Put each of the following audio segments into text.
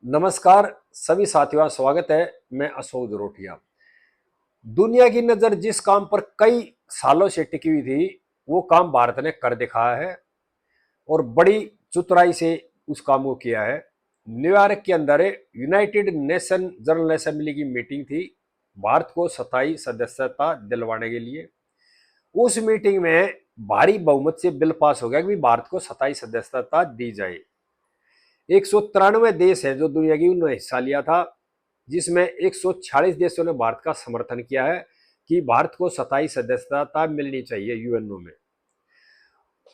नमस्कार सभी साथियों, स्वागत है। मैं अशोक जरोटिया। दुनिया की नजर जिस काम पर कई सालों से टिकी हुई थी, वो काम भारत ने कर दिखाया है और बड़ी चतुराई से उस काम को किया है। न्यूयॉर्क के अंदर यूनाइटेड नेशन जनरल असेंबली की मीटिंग थी, भारत को 27 सदस्यता दिलवाने के लिए। उस मीटिंग में भारी बहुमत से बिल पास हो गया कि भारत को 27 सदस्यता दी जाए। 193 देश है जो दुनिया की, उन्होंने हिस्सा लिया था, जिसमें 146 देशों ने भारत का समर्थन किया है कि भारत को 27 सदस्यता मिलनी चाहिए यूएनओ में।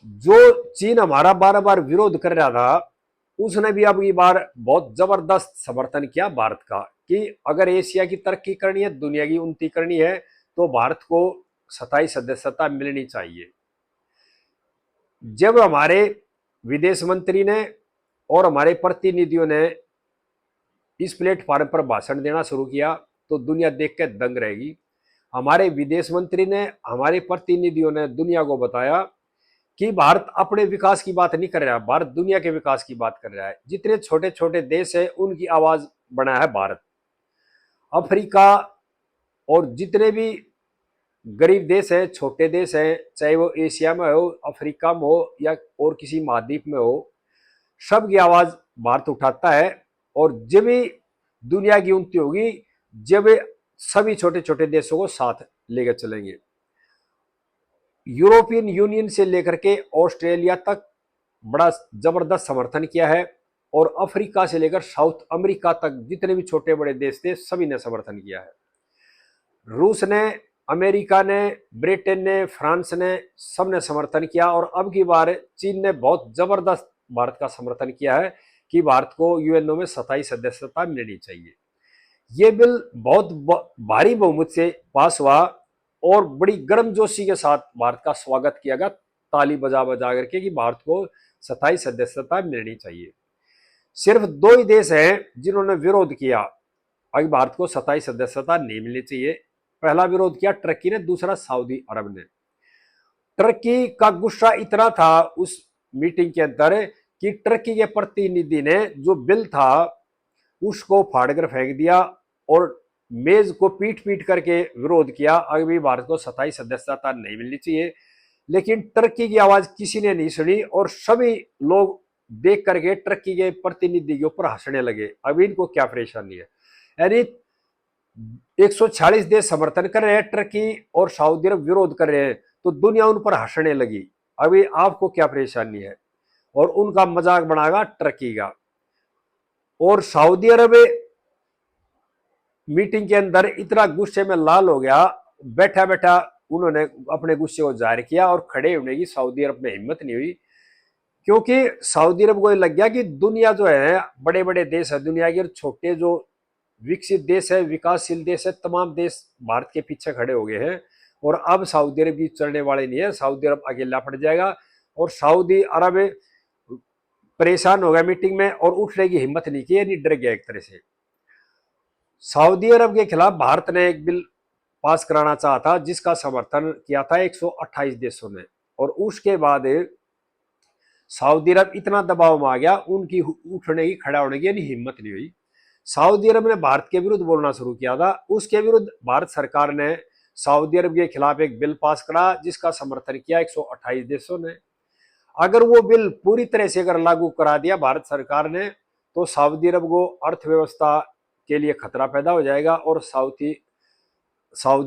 जो चीन हमारा बार बार विरोध कर रहा था, उसने भी अब की बार बहुत जबरदस्त समर्थन किया भारत का कि अगर एशिया की तरक्की करनी है, दुनिया की उन्नति करनी है, तो भारत को 27 सदस्यता मिलनी चाहिए। जब हमारे विदेश मंत्री ने और हमारे प्रतिनिधियों ने इस प्लेटफॉर्म पर भाषण देना शुरू किया तो दुनिया देख के दंग रहेगी। हमारे विदेश मंत्री ने, हमारे प्रतिनिधियों ने दुनिया को बताया कि भारत अपने विकास की बात नहीं कर रहा है, भारत दुनिया के विकास की बात कर रहा है। जितने छोटे छोटे देश है उनकी आवाज बना है भारत। अफ्रीका और जितने भी गरीब देश है, छोटे देश है, चाहे वो एशिया में हो, अफ्रीका में हो या और किसी महाद्वीप में हो, सबकी आवाज भारत उठाता है। और जब भी दुनिया की उन्नति होगी, जब सभी छोटे छोटे देशों को साथ लेकर चलेंगे। यूरोपियन यूनियन से लेकर के ऑस्ट्रेलिया तक बड़ा जबरदस्त समर्थन किया है, और अफ्रीका से लेकर साउथ अमेरिका तक जितने भी छोटे बड़े देश थे सभी ने समर्थन किया है। रूस ने, अमेरिका ने, ब्रिटेन ने, फ्रांस ने, सबने समर्थन किया। और अब की बार चीन ने बहुत जबरदस्त भारत का समर्थन किया है कि भारत को यूएनओ में 27 सदस्यता मिलनी चाहिए। ये बिल बहुत भारी बहुमत से पास हुआ और बड़ी गर्मजोशी के साथ भारत का स्वागत किया गया, ताली बजा बजा करके, कि भारत को 27 सदस्यता मिलनी चाहिए। सिर्फ दो ही देश हैं जिन्होंने विरोध किया, अभी भारत को 27 सदस्यता नहीं मिलनी चाहिए। पहला विरोध किया टर्की ने, दूसरा सऊदी अरब ने। टर्की का गुस्सा इतना था उस मीटिंग के अंदर कि टर्की के प्रतिनिधि ने जो बिल था उसको फाड़कर फेंक दिया और मेज को पीट पीट करके विरोध किया। अभी भारत को 27 सदस्यता नहीं मिलनी चाहिए, लेकिन टर्की की आवाज किसी ने नहीं सुनी और सभी लोग देख करके टर्की के प्रतिनिधि के ऊपर हंसने लगे। अभी इनको क्या परेशानी है? यानी 146 देश समर्थन कर रहे हैं टर्की और सऊदी अरब विरोध कर रहे हैं, तो दुनिया उन पर हंसने लगी। अभी आपको क्या परेशानी है? और उनका मजाक बनाएगा टर्की का। और सऊदी अरब मीटिंग के अंदर इतना गुस्से में लाल हो गया, बैठा बैठा उन्होंने अपने गुस्से को जाहिर किया और खड़े होने की सऊदी अरब में हिम्मत नहीं हुई, क्योंकि सऊदी अरब को लग गया कि दुनिया जो है, बड़े बड़े देश है दुनिया के, और छोटे जो विकसित देश है, विकासशील देश है, तमाम देश भारत के पीछे खड़े हो गए हैं। और अब सऊदी अरब की चलने वाले नहीं है, सऊदी अरब अकेला पड़ जाएगा। और सऊदी अरब परेशान हो गया मीटिंग में और उठने की हिम्मत नहीं की, यानी डर गया एक तरह से। सऊदी अरब के खिलाफ भारत ने एक बिल पास कराना चाहा था जिसका समर्थन किया था 128 देशों ने, और उसके बाद सऊदी अरब इतना दबाव में आ गया, उनकी उठने की, खड़ा होने की यानी हिम्मत नहीं हुई। सऊदी अरब ने भारत के विरुद्ध बोलना शुरू किया था। उसके विरुद्ध भारत सरकार ने सऊदी अरब के खिलाफ एक बिल पास करा जिसका समर्थन किया 128 देशों ने। अगर वो बिल पूरी तरह से अगर लागू करा दिया भारत सरकार ने, तो सऊदी अरब को अर्थव्यवस्था के लिए खतरा पैदा हो जाएगा और सऊदी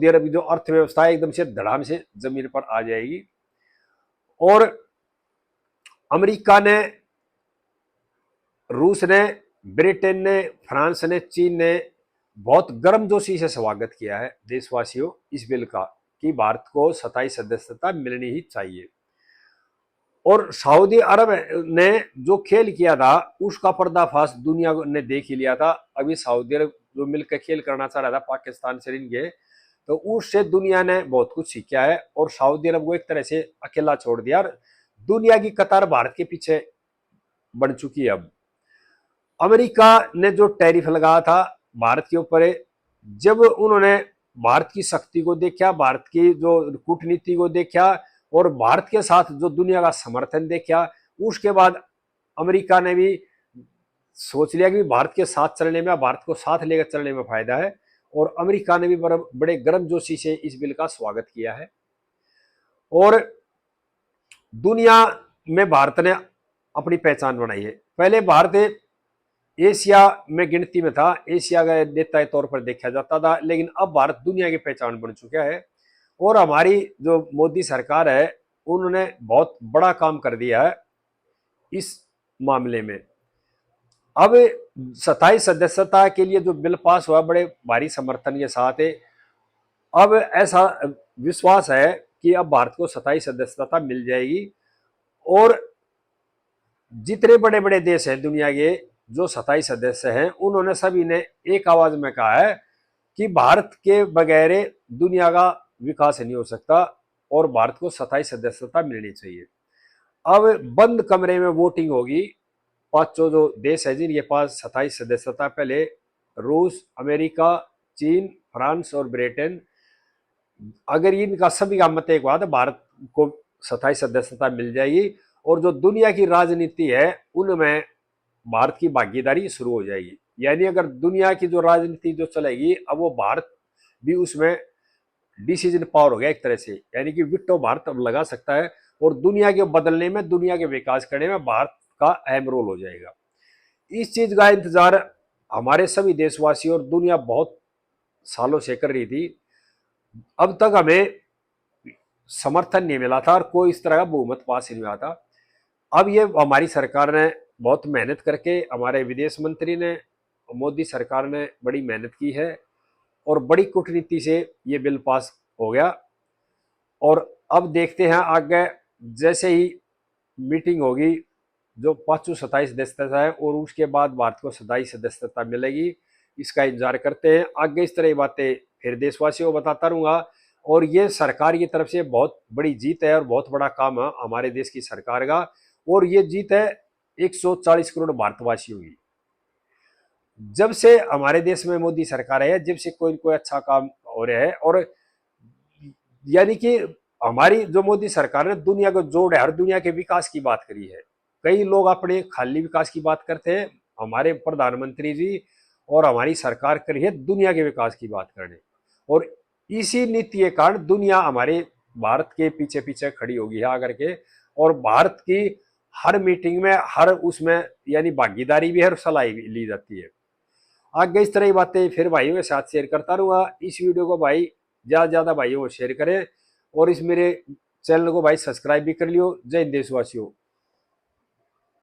अरब की जो अर्थव्यवस्था है एकदम से धड़ाम से जमीन पर आ जाएगी। और अमेरिका ने, रूस ने, ब्रिटेन ने, फ्रांस ने, चीन ने बहुत गर्मजोशी से स्वागत किया है देशवासियों इस बिल का कि भारत को 27 सदस्यता मिलनी ही चाहिए। और सऊदी अरब ने जो खेल किया था उसका पर्दाफाश दुनिया ने देख ही लिया था। अभी सऊदी अरब जो मिलकर खेल करना चाह रहा था पाकिस्तान से रिंगे, तो उससे दुनिया ने बहुत कुछ सीखा है और सऊदी अरब को एक तरह से अकेला छोड़ दिया। दुनिया की कतार भारत के पीछे बन चुकी है। अब अमेरिका ने जो टैरिफ लगाया था भारत के ऊपर, जब उन्होंने भारत की शक्ति को देखा, भारत की जो कूटनीति को देखा और भारत के साथ जो दुनिया का समर्थन देखा, उसके बाद अमेरिका ने भी सोच लिया कि भारत के साथ चलने में, भारत को साथ लेकर चलने में फायदा है, और अमेरिका ने भी बड़े गर्मजोशी से इस बिल का स्वागत किया है। और दुनिया में भारत ने अपनी पहचान बनाई है। पहले भारत एशिया में गिनती में था, एशिया का नेता के तौर पर देखा जाता था, लेकिन अब भारत दुनिया की पहचान बन चुका है। और हमारी जो मोदी सरकार है, उन्होंने बहुत बड़ा काम कर दिया है इस मामले में। अब 27 सदस्यता के लिए जो बिल पास हुआ, बड़े भारी समर्थन के साथ है। अब ऐसा विश्वास है कि अब भारत को 27 सदस्यता मिल जाएगी, और जितने बड़े बड़े देश हैं दुनिया के जो 27 सदस्य हैं, उन्होंने सभी ने एक आवाज में कहा है कि भारत के बगैर दुनिया का विकास नहीं हो सकता, और भारत को 27 सदस्यता मिलनी चाहिए। अब बंद कमरे में वोटिंग होगी। पांचों जो देश है जिनके पास 27 सदस्यता, पहले रूस, अमेरिका, चीन, फ्रांस और ब्रिटेन, अगर इनका सभी का मत एक बात, भारत को 27 सदस्यता मिल जाएगी, और जो दुनिया की राजनीति है उनमें भारत की भागीदारी शुरू हो जाएगी। यानी अगर दुनिया की जो राजनीति जो चलेगी, अब वो भारत भी उसमें डिसीजन पावर हो गया एक तरह से, यानी कि विटो भारत अब लगा सकता है, और दुनिया के बदलने में, दुनिया के विकास करने में भारत का अहम रोल हो जाएगा। इस चीज का इंतजार हमारे सभी देशवासी और दुनिया बहुत सालों से कर रही थी। अब तक हमें समर्थन नहीं मिला था और कोई इस तरह का बहुमत पास नहीं हुआ था। अब ये हमारी सरकार ने बहुत मेहनत करके, हमारे विदेश मंत्री ने, मोदी सरकार ने बड़ी मेहनत की है, और बड़ी कूटनीति से ये बिल पास हो गया। और अब देखते हैं आगे, जैसे ही मीटिंग होगी जो 527 सदस्यता है, और उसके बाद भारत को 27 सदस्यता मिलेगी, इसका इंतजार करते हैं। आगे इस तरह की बातें फिर देशवासियों को बताता रहूंगा। और ये सरकार की तरफ से बहुत बड़ी जीत है और बहुत बड़ा काम है हमारे देश की सरकार का, और ये जीत है 140 करोड़ भारतवासियों की। जब से हमारे देश में मोदी सरकार है, जब से कोई कोई अच्छा काम हो रहा है, और यानी कि हमारी जो मोदी सरकार ने दुनिया को जोड़ है, हर दुनिया के विकास की बात करी है। कई लोग अपने खाली विकास की बात करते हैं, हमारे प्रधानमंत्री जी और हमारी सरकार करी है दुनिया के विकास की बात करने, और इसी नीति के कारण दुनिया हमारे भारत के पीछे पीछे खड़ी होगी है आकर के, और भारत की हर मीटिंग में, हर उसमें यानी भागीदारी भी है और सलाह भी ली जाती है। आगे इस तरह की बातें फिर भाइयों के साथ शेयर करता रहूंगा। इस वीडियो को भाई ज्यादा ज्यादा भाइयों को शेयर करें, और इस मेरे चैनल को भाई सब्सक्राइब भी कर लियो। जय हिंद देशवासियों।